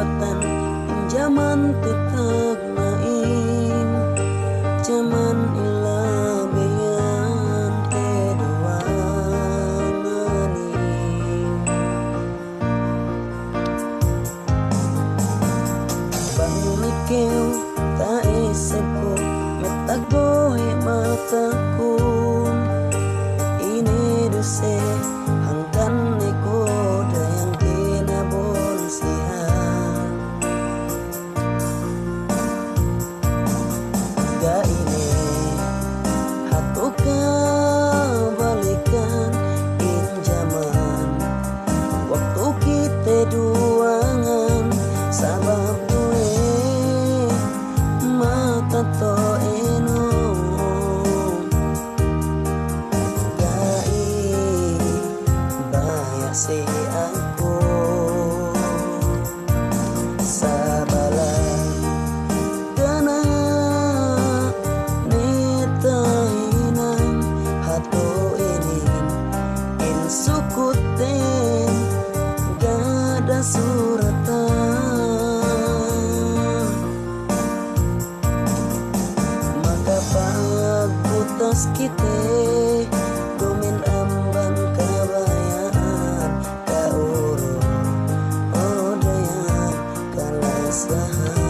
suratan zaman tetap main zaman ilabean kedua maning bang mikeu tak esepo metak bohe mataku ini duse hangkan neko dayang kinabon sihan ga ini hatuka balikan in zaman waktu kita duangan sabab gue mata to eno si aku sabalan dana nita hinang hato ini in sukuten gada suratan maka pagbutas kita gumin amban kabayaan kauro odaya kalasahan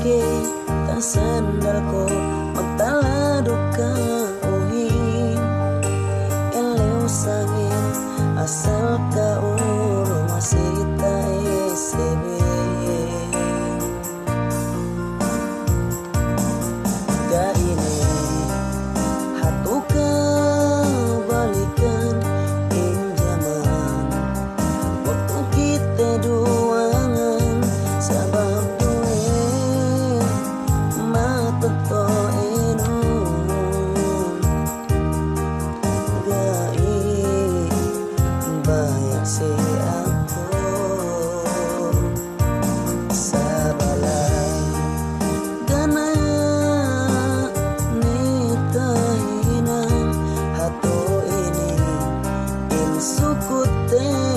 ke tak sandal ko magtalado ka uhin eleo sangin asal ka uro masita esebe ga ini hatuka balikan in zaman waktu kita duangan sabab to eno gai banyak si aku sabalan gana nita hinang hato ini in sukuten